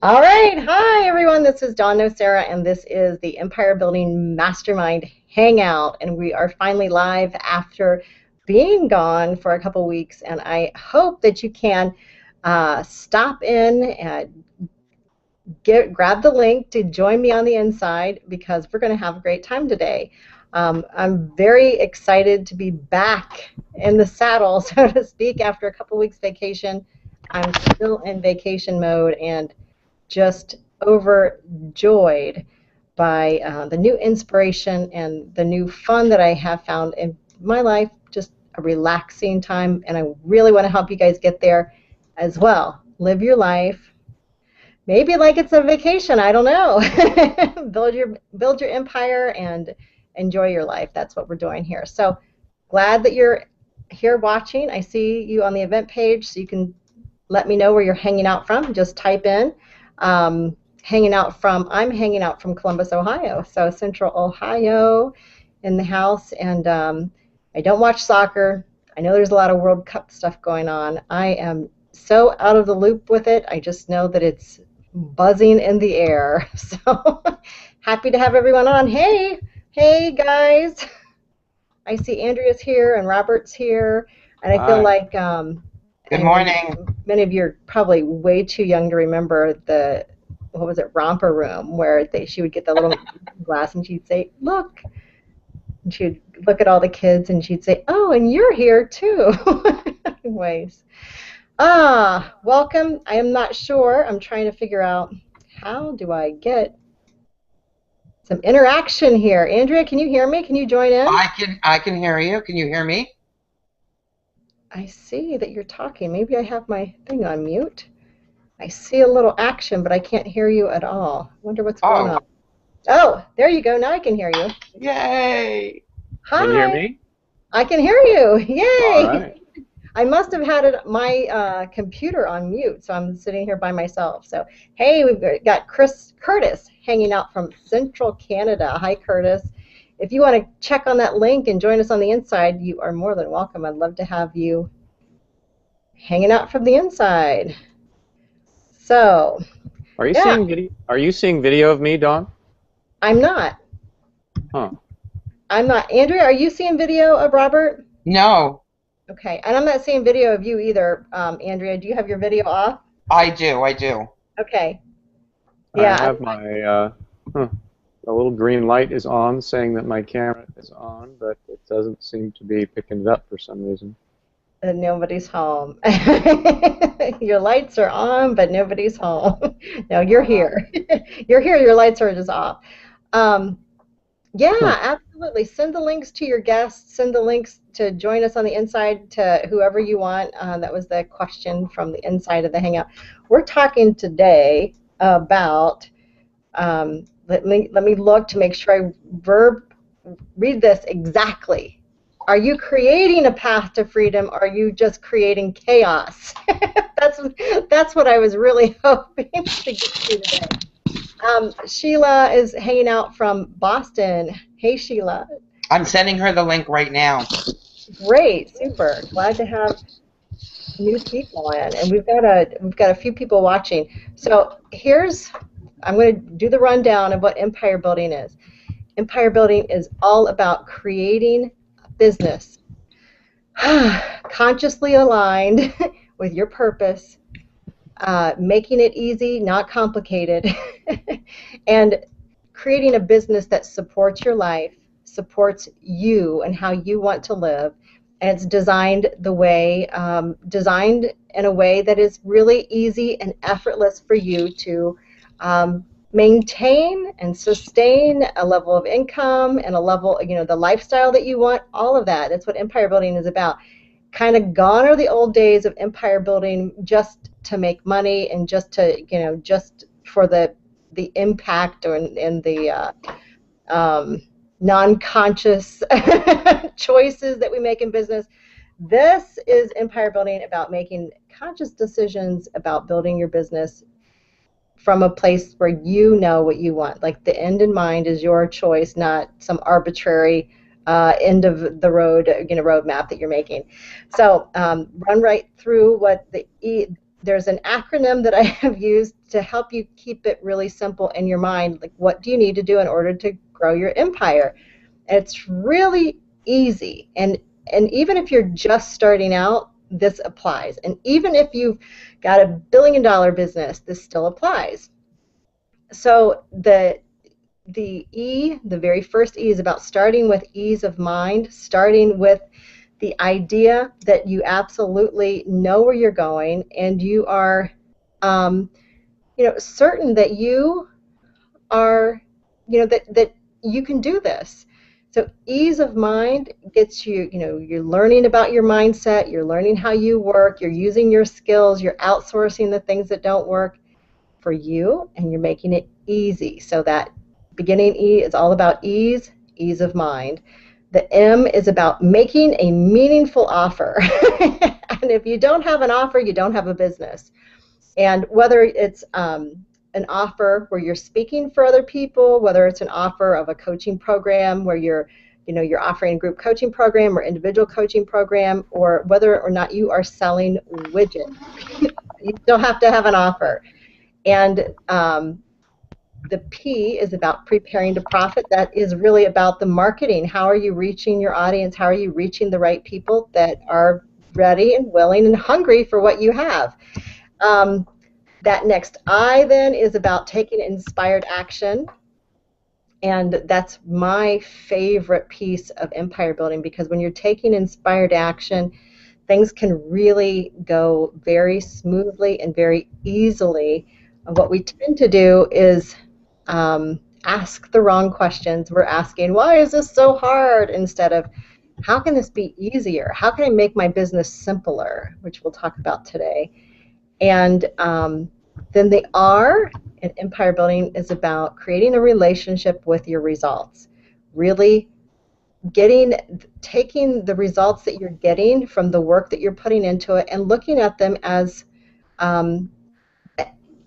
All right. Hi, everyone. This is Dawn Nocera, and this is the Empire Building Mastermind Hangout. And we are finally live after being gone for a couple weeks. And I hope that you can stop in and grab the link to join me on the inside because we're going to have a great time today. I'm very excited to be back in the saddle, so to speak, after a couple weeks vacation. I'm still in vacation mode and just overjoyed by the new inspiration and the new fun that I have found in my life, just a relaxing time. And I really want to help you guys get there as well. Live your life. Maybe like it's a vacation, I don't know. build your empire and enjoy your life. That's what we're doing here. So glad that you're here watching. I see you on the event page, so you can let me know where you're hanging out from. Just type in I'm hanging out from Columbus, Ohio, so Central Ohio in the house. And I don't watch soccer. I know there's a lot of World Cup stuff going on. I am so out of the loop with it. I just know that it's buzzing in the air. So happy to have everyone on. Hey guys. I see Andrea's here and Robert's here, and I feel Hi. like Good I mean, morning. many of you are probably way too young to remember the, what was it, romper room, where she would get the little glass and she'd say, "Look," and she'd look at all the kids and she'd say, "Oh, and you're here too." Anyways, welcome. I am not sure. I'm trying to figure out how do I get some interaction here. Andrea, can you hear me? Can you join in? I can hear you. Can you hear me? I see that you're talking. Maybe I have my thing on mute. I see a little action, but I can't hear you at all. I wonder what's going Oh, on. Oh, there you go. Now I can hear you. yay. Can you hear Hi. me? I can hear you. All Yay. right. I must have had my computer on mute, so I'm sitting here by myself. So, hey, we've got Curtis hanging out from Central Canada. Hi, Curtis. If you want to check on that link and join us on the inside, you are more than welcome. I'd love to have you hanging out from the inside. So, Are you yeah, seeing video? Are you seeing video of me, Dawn? I'm not. Huh. I'm not. Andrea, are you seeing video of Robert? No, Okay, and I'm not seeing video of you either, Andrea. Do you have your video off? I do. I do. Okay. I Yeah, have my huh. The little green light is on, saying that my camera is on, but it doesn't seem to be picking it up for some reason. nobody's home. Your lights are on, but nobody's home. No, you're Ah. here. You're here. Your lights are just off. Um, Huh. yeah, absolutely. Send the links to your guests. Send the links to join us on the inside to whoever you want. That was the question from the inside of the Hangout. We're talking today about. Let me look to make sure I read this exactly. Are you creating a path to freedom, or are you just creating chaos? that's that's what I was really hoping to get to today. Sheila is hanging out from Boston. Hey, Sheila. I'm sending her the link right now. Great, super. Glad to have new people in, and we've got a few people watching. So I'm going to do the rundown of what empire building is. Empire building is all about creating a business consciously aligned with your purpose, making it easy, not complicated, and creating a business that supports your life, supports you and how you want to live. And it's designed in a way that is really easy and effortless for you to um, maintain and sustain a level of income and a level, the lifestyle that you want, all of that. That's what empire building is about. Kind of gone are the old days of empire building just to make money and just for the impact or in the um, non-conscious choices that we make in business. This is empire building about making conscious decisions about building your business from a place where you know what you want. Like the end in mind is your choice, not some arbitrary end of the road, roadmap that you're making. So run right through what the there's an acronym that I have used to help you keep it really simple in your mind. Like, what do you need to do in order to grow your empire? And it's really easy. And even if you're just starting out, this applies. And even if you've got $1 billion business, this still applies. So the very first E is about starting with ease of mind, starting with the idea that you absolutely know where you're going, and you are, certain that you are, that you can do this. So ease of mind gets you, you're learning about your mindset, you're learning how you work, you're using your skills, you're outsourcing the things that don't work for you, and you're making it easy. So that beginning E is all about ease, ease of mind. The M is about making a meaningful offer. And if you don't have an offer, you don't have a business. And whether it's an offer where you're speaking for other people, whether it's an offer of a coaching program where you're offering a group coaching program or individual coaching program, or whether or not you are selling widgets, you still have to have an offer. And the P is about preparing to profit. That is really about the marketing. How are you reaching your audience? How are you reaching the right people that are ready and willing and hungry for what you have? That next I then is about taking inspired action. And that's my favorite piece of empire building, because when you're taking inspired action, things can really go very smoothly and very easily. What we tend to do is ask the wrong questions. We're asking, why is this so hard? Instead of, how can this be easier? How can I make my business simpler? Which we'll talk about today. And then the R in empire building is about creating a relationship with your results. Really taking the results that you're getting from the work that you're putting into it and looking at them as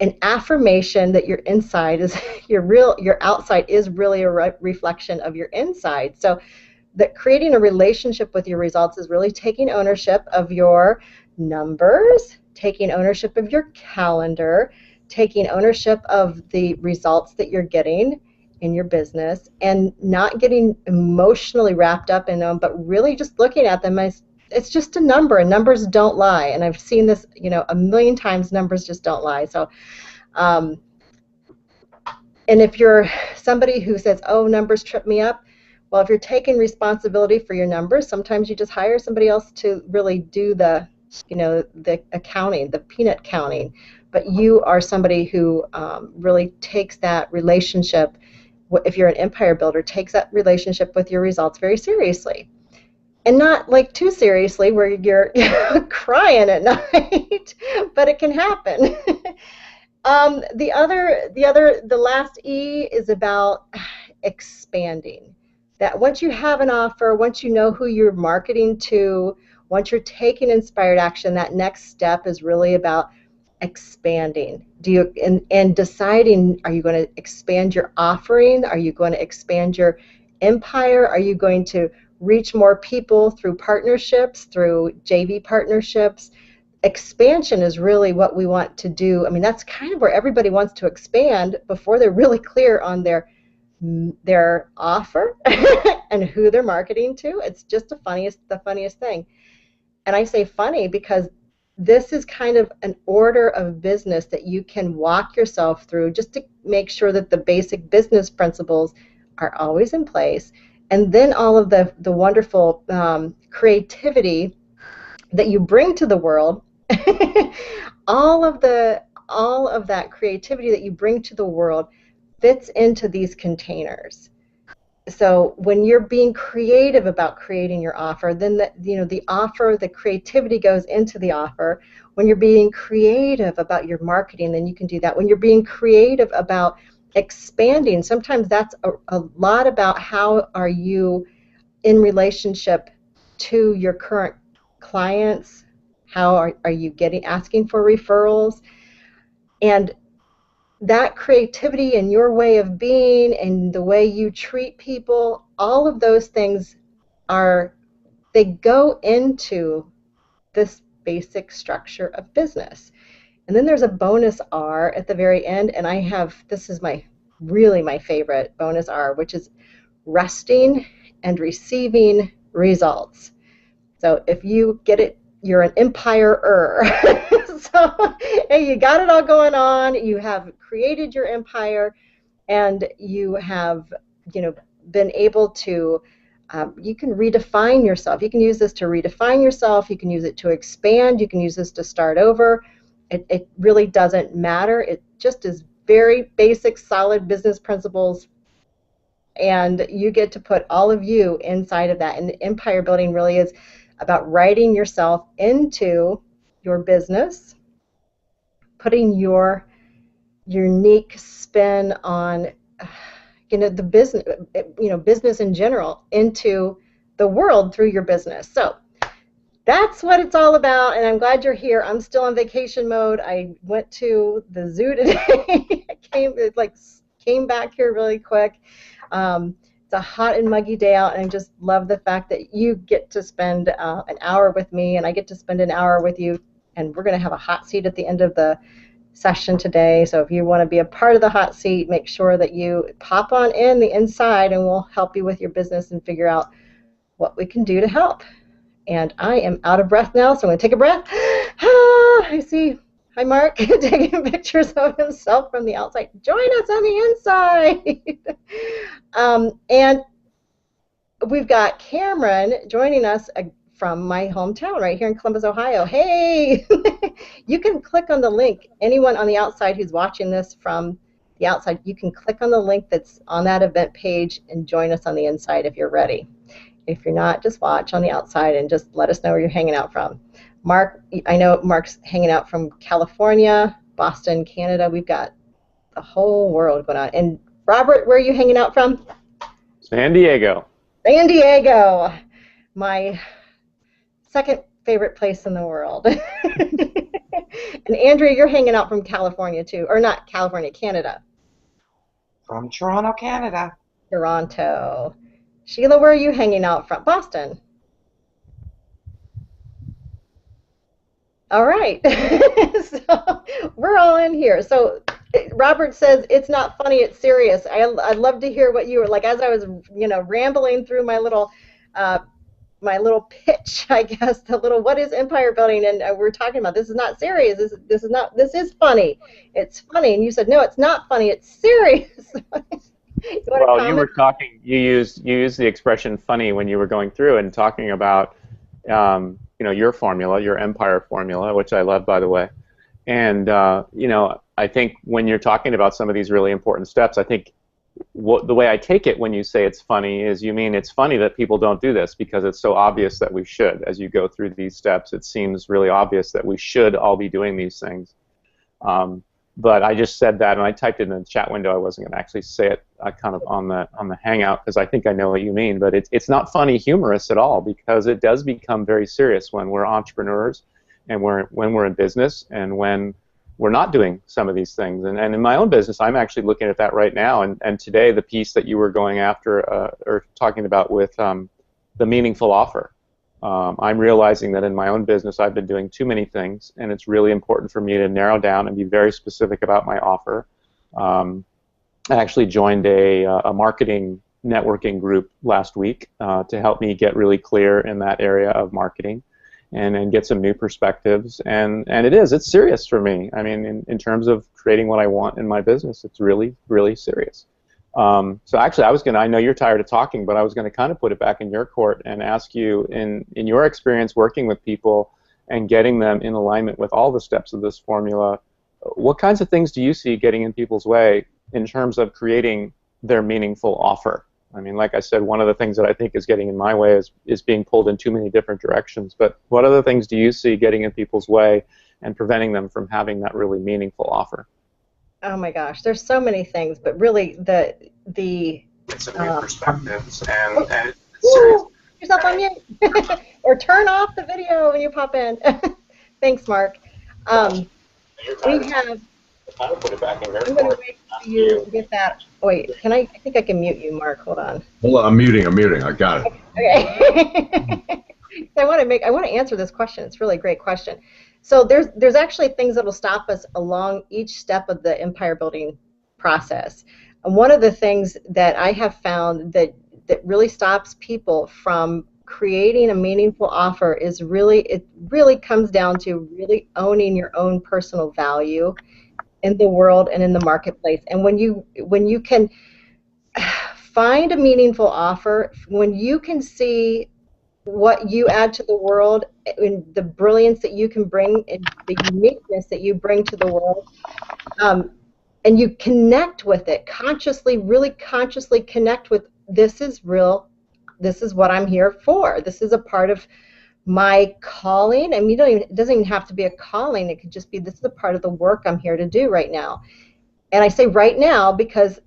an affirmation that your inside is your outside is really a reflection of your inside. So that creating a relationship with your results is really taking ownership of your numbers, taking ownership of your calendar, taking ownership of the results that you're getting in your business, and not getting emotionally wrapped up in them, but really just looking at them as it's just a number, and numbers don't lie. And I've seen this, a million times. Numbers just don't lie. So, and if you're somebody who says, "Oh, numbers trip me up," well, if you're taking responsibility for your numbers, sometimes you just hire somebody else to really do the accounting, the peanut counting. But you are somebody who really takes that relationship, if you're an empire builder, takes that relationship with your results very seriously. And not like too seriously where you're crying at night, but it can happen. The last E is about expanding. That once you have an offer, once you know who you're marketing to, once you're taking inspired action, that next step is really about expanding. And deciding, are you going to expand your offering? Are you going to expand your empire? Are you going to reach more people through partnerships, through JV partnerships? Expansion is really what we want to do. I mean, that's kind of where everybody wants to expand before they're really clear on their offer and who they're marketing to. It's just the funniest thing. And I say funny because this is kind of an order of business that you can walk yourself through just to make sure that the basic business principles are always in place. And then all of the wonderful creativity that you bring to the world, all of that creativity that you bring to the world fits into these containers. So when you're being creative about creating your offer, then the offer, the creativity goes into the offer. When you're being creative about your marketing, then you can do that. When you're being creative about expanding, sometimes that's a lot about how are you in relationship to your current clients, how are you asking for referrals, and that creativity and your way of being and the way you treat people, all of those things they go into this basic structure of business. And then there's a bonus R at the very end, and this is really my favorite bonus R, which is resting and receiving results. So if you get it, you're an empire-er. So hey, you got it all going on. You have created your empire, and you have, been able to. You can redefine yourself. You can use this to redefine yourself. You can use it to expand. You can use this to start over. It really doesn't matter. It just is very basic, solid business principles, and you get to put all of you inside of that. And empire building really is about writing yourself into your business, putting your unique spin on the business, business in general, into the world through your business. So that's what it's all about, and I'm glad you're here. I'm still on vacation mode. I went to the zoo today. I came back here really quick. It's a hot and muggy day out, and I just love the fact that you get to spend an hour with me, and I get to spend an hour with you, and we're going to have a hot seat at the end of the session today. So if you want to be a part of the hot seat, make sure that you pop on in the inside, and we'll help you with your business and figure out what we can do to help. And I am out of breath now, so I'm going to take a breath. I see. Hi, Mark, taking pictures of himself from the outside. Join us on the inside. And we've got Cameron joining us from my hometown right here in Columbus, Ohio. Hey, you can click on the link. Anyone on the outside who's watching this from the outside, you can click on the link that's on that event page and join us on the inside if you're ready. If you're not, just watch on the outside and just let us know where you're hanging out from. Mark, I know Mark's hanging out from California, Boston, Canada. We've got the whole world going on. And Robert, where are you hanging out from? San Diego. San Diego, my second favorite place in the world. And Andrea, you're hanging out from California too, or not California, Canada. From Toronto, Canada. Toronto. Sheila, where are you hanging out from? Boston. All right. So we're all in here. So Robert says it's not funny, it's serious. I'd love to hear what you were like as I was, rambling through my little pitch, I guess, the little what is empire building, and we're talking about this is not serious. This is funny. It's funny, and you said no, it's not funny. It's serious. Well, you were talking. You used the expression "funny" when you were going through and talking about, your formula, your empire formula, which I love, by the way. And I think when you're talking about some of these really important steps, I think the way I take it when you say it's funny is you mean it's funny that people don't do this because it's so obvious that we should. As you go through these steps, it seems really obvious that we should all be doing these things. But I just said that, and I typed it in the chat window. I wasn't going to actually say it kind of on the Hangout because I think I know what you mean. But it's not funny, humorous at all, because it does become very serious when we're entrepreneurs and when we're in business and when we're not doing some of these things. And in my own business, I'm actually looking at that right now. And today, the piece that you were going after or talking about with the meaningful offer. I'm realizing that in my own business I've been doing too many things, and it's really important for me to narrow down and be very specific about my offer. I actually joined a marketing networking group last week to help me get really clear in that area of marketing and get some new perspectives. And it's serious for me. I mean, in terms of creating what I want in my business, it's really, really serious. So actually, I know you're tired of talking, but I was going to kind of put it back in your court and ask you, in your experience working with people and getting them in alignment with all the steps of this formula, what kinds of things do you see getting in people's way in terms of creating their meaningful offer? I mean, like I said, one of the things that I think is getting in my way is being pulled in too many different directions. But what other things do you see getting in people's way and preventing them from having that really meaningful offer? Oh my gosh, there's so many things, but really the It's some new perspectives and it's serious. Yourself on mute, or turn off the video when you pop in. Thanks, Mark. We have. I'm going to wait for you to get that. Oh, wait, I think I can mute you, Mark. Hold on. Hold on, I'm muting. I got it. Okay. I want to answer this question. It's really a great question. So there's actually things that will stop us along each step of the empire building process. And one of the things that I have found that really stops people from creating a meaningful offer is it really comes down to really owning your own personal value in the world and in the marketplace. And when you can find a meaningful offer, when you can see what you add to the world and the brilliance that you can bring and the uniqueness that you bring to the world, and you connect with it consciously, really consciously connect with, this is real, this is what I'm here for, this is a part of my calling. I mean, it doesn't even have to be a calling, it could just be, this is a part of the work I'm here to do right now. And I say right now because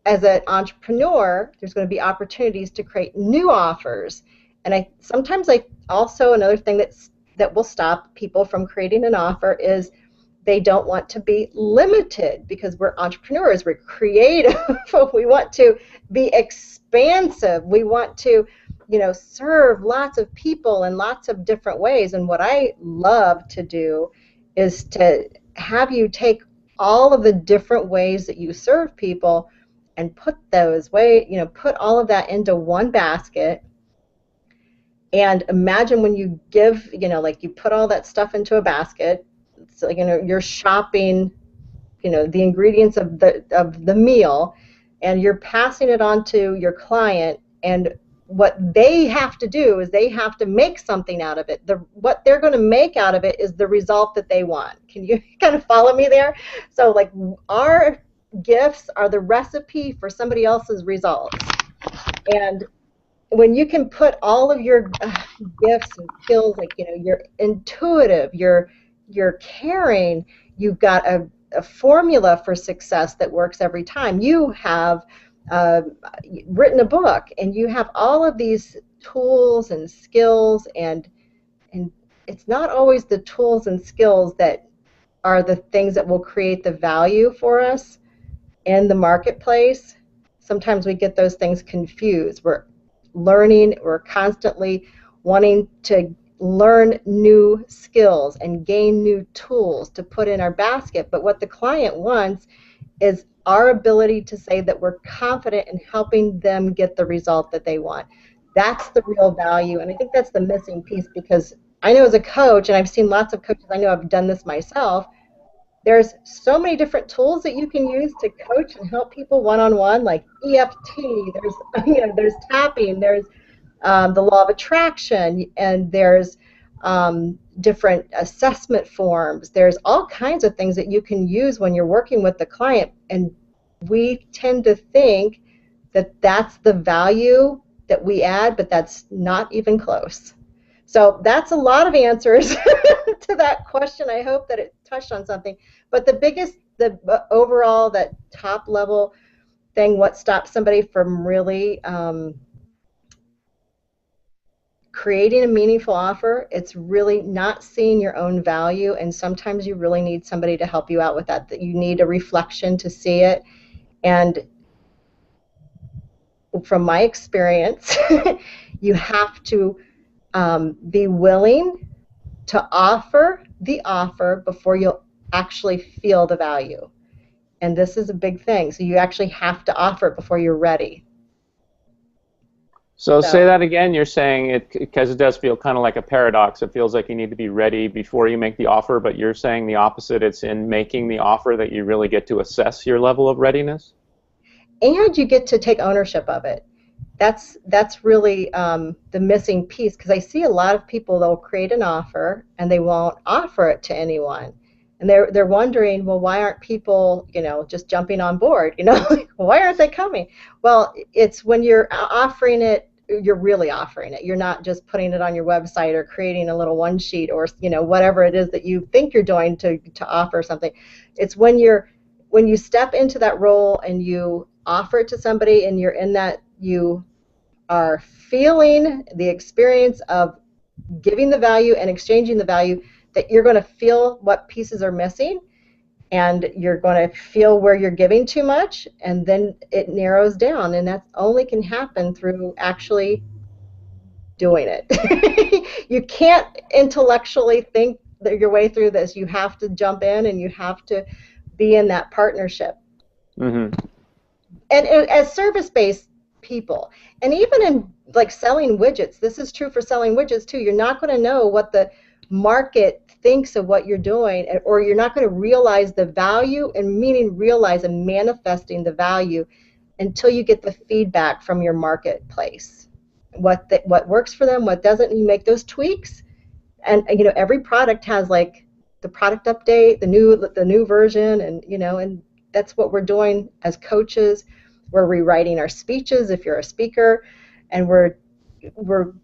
as an entrepreneur, there's going to be opportunities to create new offers. And sometimes also, another thing that will stop people from creating an offer is they don't want to be limited, because we're entrepreneurs, we're creative, we want to be expansive, we want to, serve lots of people in lots of different ways. And what I love to do is to have you take all of the different ways that you serve people and put put all of that into one basket. And imagine when you give, like you put all that stuff into a basket, so you're shopping, the ingredients of the meal, and you're passing it on to your client, and what they have to do is they have to make something out of it. What they're going to make out of it is the result that they want. Can you kind of follow me there? So like our gifts are the recipe for somebody else's results. And when you can put all of your gifts and skills, like you're intuitive, you're caring, you've got a formula for success that works every time. You have written a book, and you have all of these tools and skills, and it's not always the tools and skills that are the things that will create the value for us in the marketplace. Sometimes we get those things confused. We're learning, we're constantly wanting to learn new skills and gain new tools to put in our basket, but what the client wants is our ability to say that we're confident in helping them get the result that they want. That's the real value, and I think that's the missing piece, because I know as a coach, and I've seen lots of coaches, I know I've done this myself, there's so many different tools that you can use to coach and help people one-on-one, like EFT, there's tapping, there's the law of attraction, and there's different assessment forms. There's all kinds of things that you can use when you're working with the client, and we tend to think that that's the value that we add, but that's not even close. So that's a lot of answers to that question. I hope that it touched on something. But the overall, that top level thing, what stops somebody from really creating a meaningful offer, it's really not seeing your own value, and sometimes you really need somebody to help you out with that you need a reflection to see it. And from my experience, you have to be willing to offer the offer before you'll actually feel the value. And this is a big thing. So you actually have to offer it before you're ready. So say that again. You're saying it, because it does feel kind of like a paradox. It feels like you need to be ready before you make the offer, but you're saying the opposite. It's in making the offer that you really get to assess your level of readiness? And you get to take ownership of it. That's really the missing piece, because I see a lot of people, they'll create an offer and they won't offer it to anyone. And they're wondering, well, why aren't people, just jumping on board? Why aren't they coming? Well, it's when you're offering it, you're really offering it. You're not just putting it on your website or creating a little one sheet or whatever it is that you think you're doing to offer something. It's when you step into that role and you offer it to somebody, and you're in that, you are feeling the experience of giving the value and exchanging the value, that you're going to feel what pieces are missing, and you're going to feel where you're giving too much, and then it narrows down, and that only can happen through actually doing it. You can't intellectually think your way through this. You have to jump in and you have to be in that partnership. Mm-hmm. And as service-based people, and even in like selling widgets, this is true for selling widgets too. You're not going to know what the market thinks of what you're doing, or you're not going to realize the value, and meaning realize and manifesting the value, until you get the feedback from your marketplace. What works for them, what doesn't. You make those tweaks, and every product has like the product update, the new version, and and that's what we're doing as coaches. We're rewriting our speeches if you're a speaker, and we're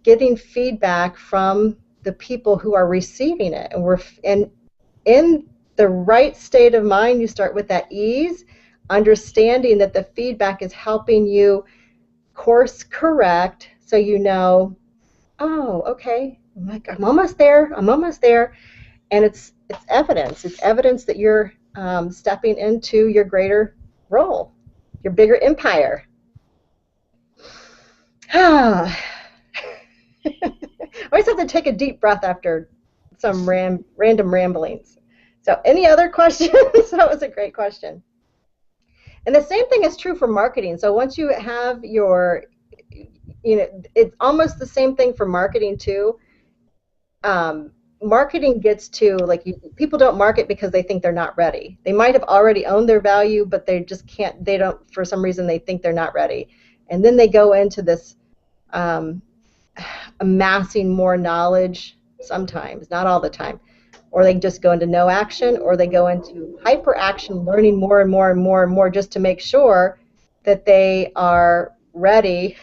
getting feedback from the people who are receiving it, and we're in the right state of mind. You start with that ease, understanding that the feedback is helping you course correct, so oh, okay, I'm almost there, and it's evidence. It's evidence that you're stepping into your greater role, your bigger empire. I always have to take a deep breath after some random ramblings. So any other questions? That was a great question. And the same thing is true for marketing. So once you have your, it's almost the same thing for marketing too. Marketing gets to, like, people don't market because they think they're not ready. They might have already owned their value, but they just can't, they don't, for some reason they think they're not ready. And then they go into this amassing more knowledge, sometimes, not all the time. Or they just go into no action, or they go into hyper action, learning more and more and more and more, just to make sure that they are ready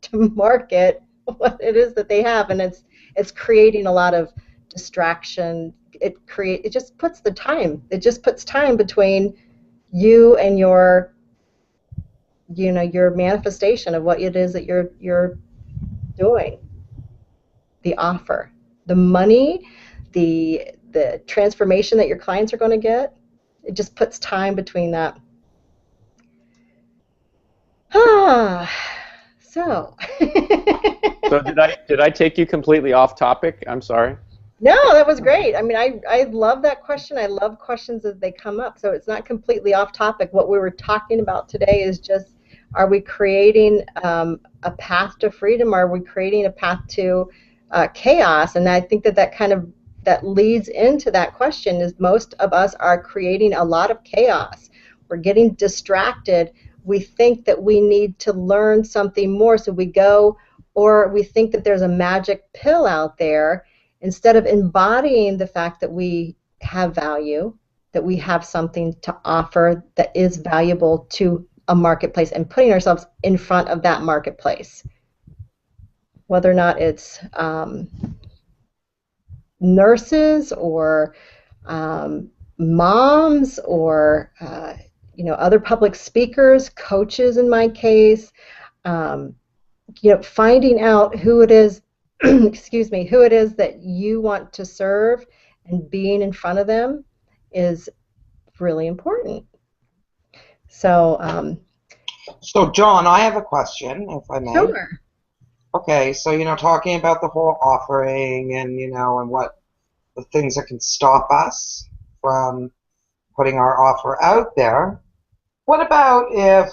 to market what it is that they have. And it's creating a lot of distraction. It just puts time between you and your manifestation of what it is that you're doing. The offer, the money, the transformation that your clients are going to get, it just puts time between that. So did I take you completely off topic? I'm sorry. No, that was great. I mean, I love that question. I love questions as they come up. So it's not completely off topic. What we were talking about today is just, are we creating a path to freedom? Are we creating a path to chaos? And I think that leads into that question, is most of us are creating a lot of chaos. We're getting distracted. We think that we need to learn something more, so we go, or we think that there's a magic pill out there, instead of embodying the fact that we have value, that we have something to offer that is valuable to a marketplace, and putting ourselves in front of that marketplace. Whether or not it's nurses or moms or other public speakers, coaches in my case, finding out who it is excuse me, who it is that you want to serve, and being in front of them is really important. So, so John, I have a question, if I may. Sure. Okay, so talking about the whole offering, and and what the things that can stop us from putting our offer out there. What about if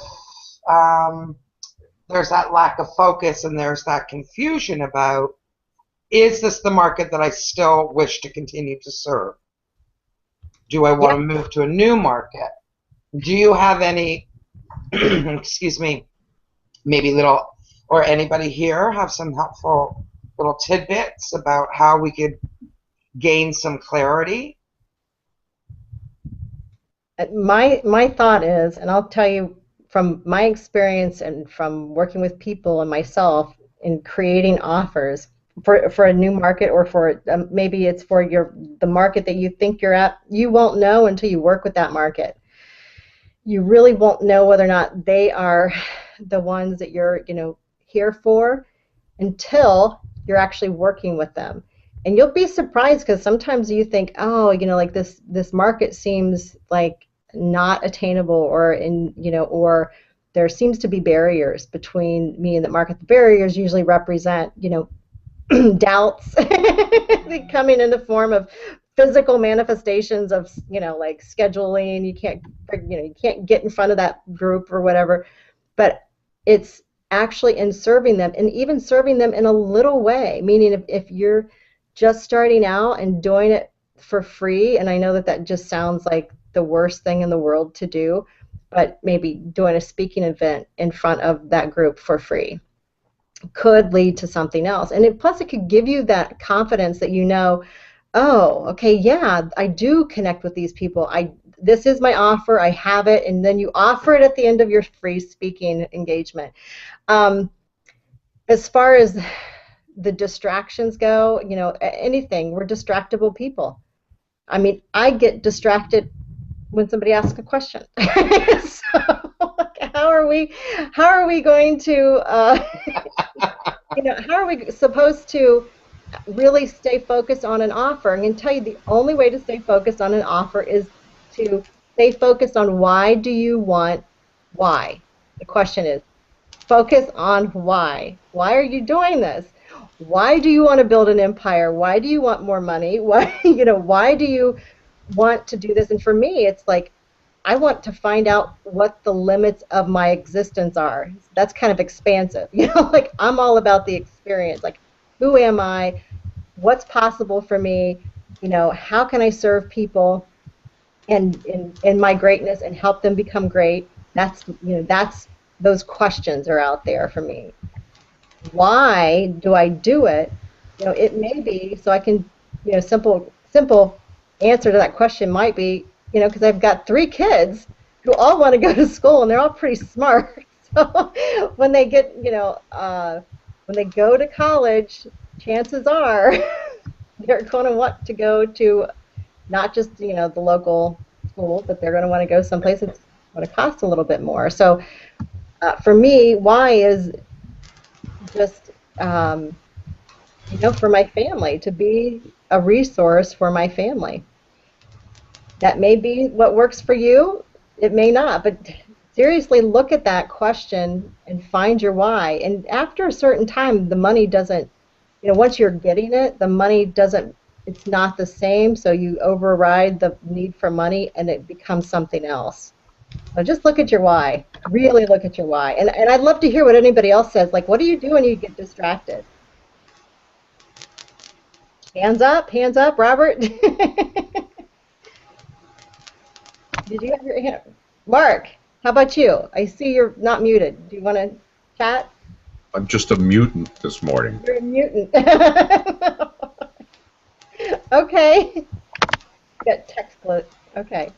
there's that lack of focus and there's that confusion about, is this the market that I still wish to continue to serve? Do I want to move to a new market? Do you have any, excuse me, maybe or anybody here have some helpful little tidbits about how we could gain some clarity? My thought is, and I'll tell you from my experience and from working with people and myself in creating offers for a new market, or for maybe it's for the market that you think you're at, you won't know until you work with that market. You really won't know whether or not they are the ones that you're here for until you're actually working with them. And you'll be surprised, because sometimes you think, oh, like this market seems like not attainable, or or there seems to be barriers between me and the market. The barriers usually represent, doubts. They coming in the form of physical manifestations of, like scheduling. You can't get in front of that group or whatever, but it's actually in serving them, and even serving them in a little way, meaning if you're just starting out and doing it for free, and I know that just sounds like the worst thing in the world to do, but maybe doing a speaking event in front of that group for free could lead to something else. And plus it could give you that confidence that oh, okay, yeah, I do connect with these people. This is my offer, I have it, and then you offer it at the end of your free speaking engagement. As far as the distractions go, anything, we're distractible people. I mean, I get distracted when somebody asks a question. So, how are we going to, how are we supposed to really stay focused on an offer? I'm going to tell you the only way to stay focused on an offer is to stay focused on why do you want why. The question is, focus on why. Why are you doing this? Why do you want to build an empire? Why do you want more money? Why do you want to do this? And for me, it's like, I want to find out what the limits of my existence are. That's kind of expansive. Like I'm all about the experience. Like, who am I? What's possible for me? How can I serve people and in my greatness and help them become great? That's those questions are out there for me. Why do I do it? It may be so I can, simple answer to that question might be, because I've got 3 kids who all want to go to school and they're all pretty smart. So when they get, when they go to college, chances are they're going to want to go to not just, the local school, but they're going to want to go someplace that's going to cost a little bit more. So for me, why is just, for my family, to be a resource for my family. That may be what works for you. It may not, but seriously look at that question and find your why. And after a certain time, the money doesn't, once you're getting it, the money doesn't, it's not the same, so you override the need for money and it becomes something else. So just look at your why. Really look at your why. And I'd love to hear what anybody else says. Like, what do you do when you get distracted? Hands up, Robert. Did you have your hand? Mark, how about you? I see you're not muted. Do you want to chat? I'm just a mutant this morning. You're a mutant. Okay. Got text close. Okay.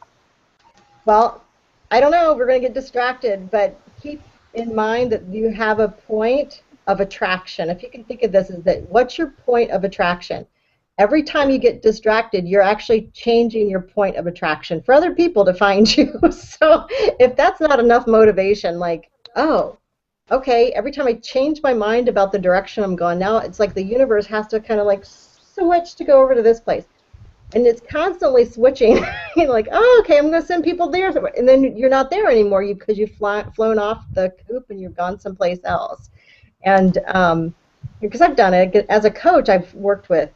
Well, I don't know. We're going to get distracted, but keep in mind that you have a point of attraction. If you can think of this as that, what's your point of attraction? Every time you get distracted, you're actually changing your point of attraction for other people to find you. So if that's not enough motivation, like, oh, okay, every time I change my mind about the direction I'm going, now it's like the universe has to kind of like switch to go over to this place. And it's constantly switching. You're like, oh, okay, I'm going to send people there. And then you're not there anymore because you've flown off the coop and you've gone someplace else. And because I've done it, as a coach, I've worked with,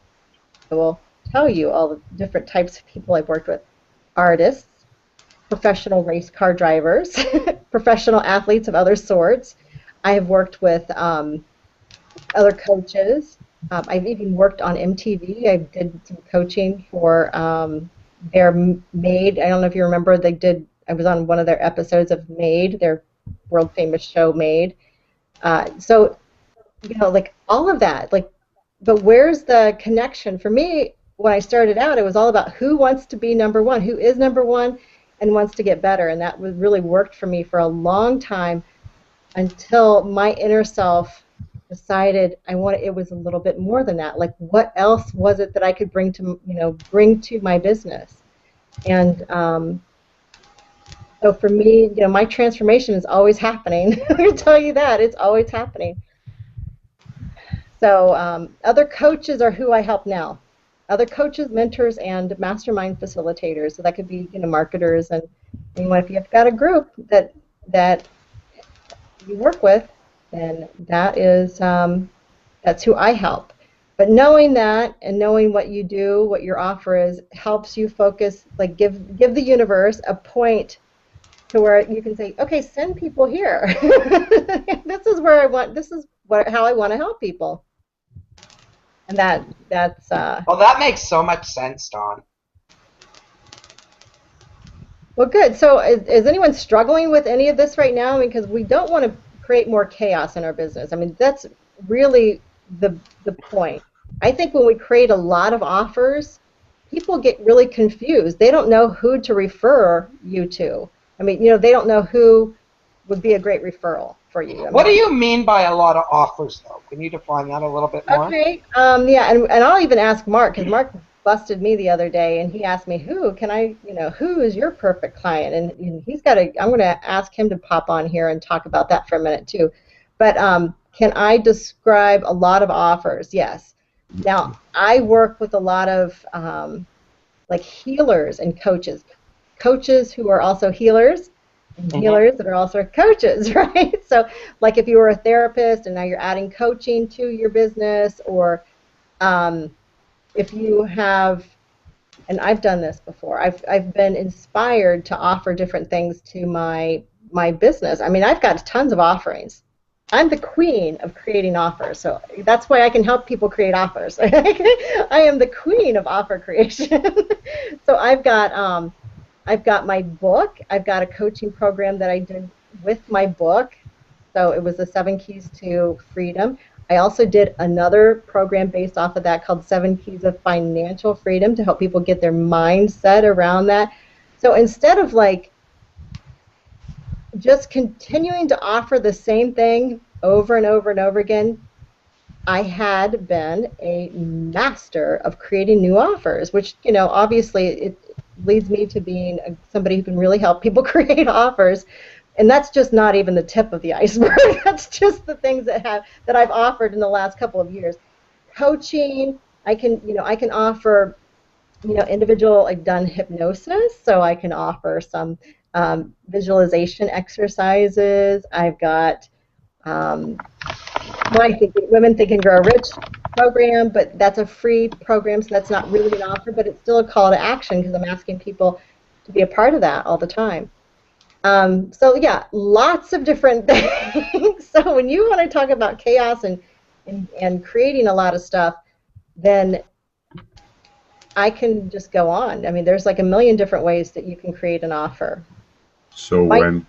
I will tell you all the different types of people I've worked with. Artists, professional race car drivers, professional athletes of other sorts. I have worked with other coaches. I've even worked on MTV. I did some coaching for their Made. I don't know if you remember, I was on one of their episodes of Made, their world famous show Made. So, like all of that, but where's the connection? For me, when I started out, it was all about who wants to be number one, who is number one and wants to get better. And that really worked for me for a long time until my inner self decided it was a little bit more than that. Like, what else was it that I could bring to my business? And so for me, my transformation is always happening. I can tell you that it's always happening. So other coaches are who I help now. Other coaches, mentors, and mastermind facilitators. So that could be marketers, and if you've got a group that you work with, then that's who I help. But knowing that and knowing what you do, what your offer is, helps you focus, like give the universe a point to where you can say, okay, send people here. This is where I want, this is how I want to help people. And that's well, that makes so much sense, Dawn. well, good. So is anyone struggling with any of this right now? Because we don't want to create more chaos in our business. I mean, that's really the point. I think when we create a lot of offers, people get really confused. They don't know who to refer you to. I mean, they don't know who would be a great referral for you. I mean, what do you mean by a lot of offers, though? Can you define that a little bit more? Okay. Yeah, and I'll even ask Mark, because Mark busted me the other day, and he asked me, who is your perfect client? And he's got I'm going to ask him to pop on here and talk about that for a minute too. But can I describe a lot of offers? Yes. Now, I work with a lot of like healers and coaches who are also healers, and healers that are also coaches, right? So, like if you were a therapist and now you're adding coaching to your business, or if you have, and I've done this before, I've been inspired to offer different things to my business. I mean, I've got tons of offerings. I'm the queen of creating offers, so that's why I can help people create offers. I am the queen of offer creation. So I've got my book. I've got a coaching program that I did with my book. So it was the 7 Keys to Freedom. I also did another program based off of that called 7 Keys of Financial Freedom to help people get their mindset around that. So instead of like just continuing to offer the same thing over and over and over again, I had been a master of creating new offers, which, obviously it leads me to being somebody who can really help people create offers. And that's just not even the tip of the iceberg. That's just the things that I've offered in the last couple of years. Coaching, I can offer, individual, like done hypnosis, so I can offer some visualization exercises. I've got Women Think and Grow Rich program, but that's a free program, so that's not really an offer, but it's still a call to action because I'm asking people to be a part of that all the time. So yeah, lots of different things. So when you want to talk about chaos and creating a lot of stuff, then I can just go on. I mean, there's like a million different ways that you can create an offer. So when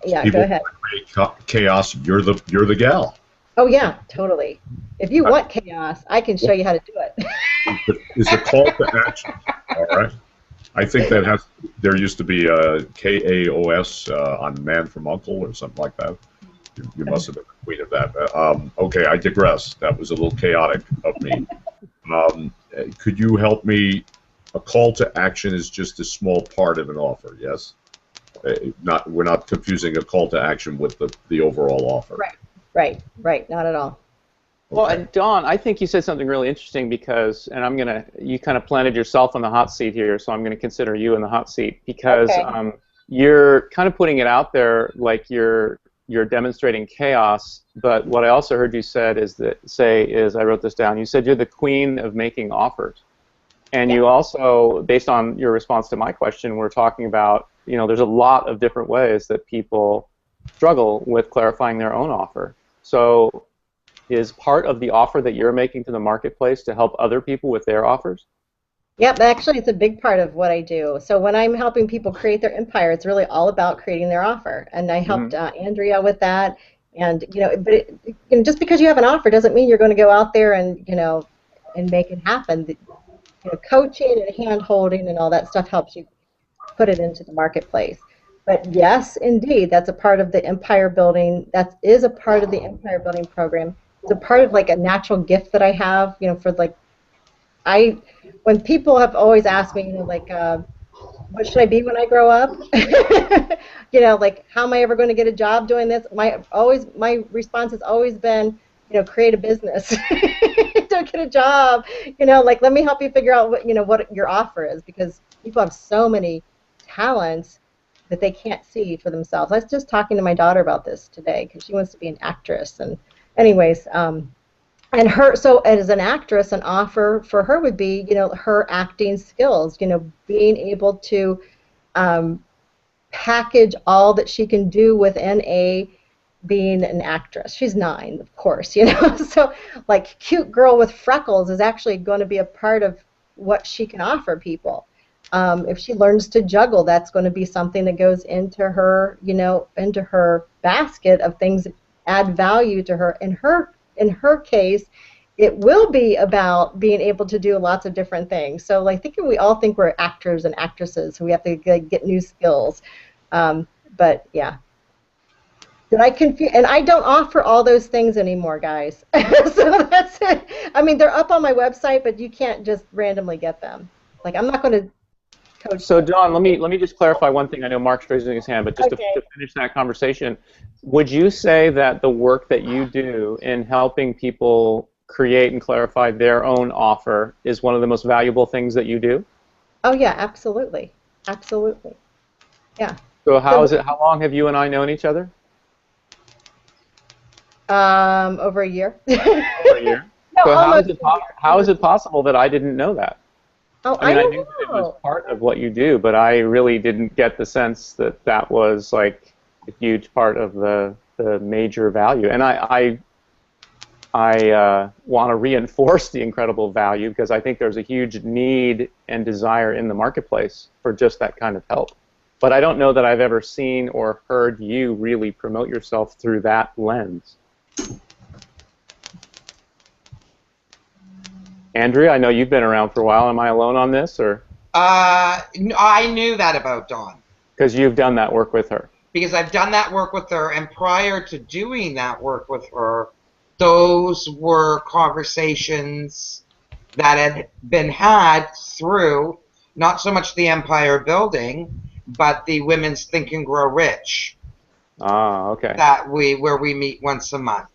go people ahead. create chaos, you're the gal. Oh yeah, totally. If you want chaos, I can show you how to do it. Is a call to action. All right. I think there used to be a KAOS on Man from U.N.C.L.E. or something like that. You must have been the queen of that. Okay, I digress. That was a little chaotic of me. Could you help me? A call to action is just a small part of an offer, yes? We're not confusing a call to action with the overall offer. Right, not at all. Well, and Dawn, I think you said something really interesting because, and you kind of planted yourself on the hot seat here, so I'm going to consider you in the hot seat because you're kind of putting it out there like you're demonstrating chaos, but what I also heard you say is, I wrote this down, you said you're the queen of making offers. And you also, based on your response to my question, we're talking about, there's a lot of different ways that people struggle with clarifying their own offer. So is part of the offer that you're making to the marketplace to help other people with their offers? Yep, actually it's a big part of what I do. So when I'm helping people create their empire, it's really all about creating their offer. And I helped Andrea with that. And, but just because you have an offer doesn't mean you're going to go out there and, and make it happen. Coaching and hand-holding and all that stuff helps you put it into the marketplace. But yes, indeed, that's a part of the empire building. That is a part of the empire building program. It's a part of like a natural gift that I have, for like, when people have always asked me, what should I be when I grow up? Like, how am I ever going to get a job doing this? My response has always been, create a business. Don't get a job. Like, let me help you figure out what your offer is, because people have so many talents that they can't see for themselves. I was just talking to my daughter about this today because she wants to be an actress. And anyways, and her, so as an actress, an offer for her would be, her acting skills, being able to um, package all that she can do within being an actress. She's 9, of course, so like cute girl with freckles is actually going to be a part of what she can offer people. If she learns to juggle, that's going to be something that goes into her, into her basket of things that add value to her. In her case, it will be about being able to do lots of different things. So like, we all think we're actors and actresses, so we have to get new skills. But yeah. Did I confuse? And I don't offer all those things anymore, guys. So that's it. I mean, they're up on my website, but you can't just randomly get them. Like, I'm not going to coach. So, Dawn, let me just clarify one thing. I know Mark's raising his hand, but just Okay. to finish that conversation, would you say that the work that you do in helping people create and clarify their own offer is one of the most valuable things that you do? Oh yeah, absolutely, absolutely. Yeah. So how long have you and I known each other? Over a year. Over a year. No, So almost. how is it possible that I didn't know that? Oh, I mean, I don't knew that it know. was part of what you do, but I really didn't get the sense that that was like a huge part of the major value. And I want to reinforce the incredible value because I think there's a huge need and desire in the marketplace for just that kind of help. But I don't know that I've ever seen or heard you really promote yourself through that lens. Andrea, I know you've been around for a while. Am I alone on this, or? I knew that about Dawn. Because you've done that work with her. Because I've done that work with her, and prior to doing that work with her, those were conversations that had been had through not so much the empire building, but the Women's Think and Grow Rich. Ah, okay. Where we meet once a month.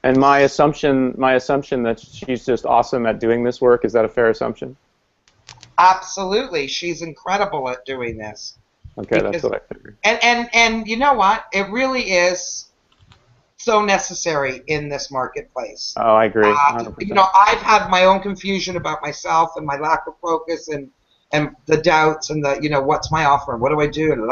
And my assumption that she's just awesome at doing this work, is that a fair assumption? Absolutely. She's incredible at doing this. Okay, that's what I figured. And you know what? It really is so necessary in this marketplace. Oh, I agree. 100%. I've had my own confusion about myself and my lack of focus and the doubts and the, what's my offer? What do I do?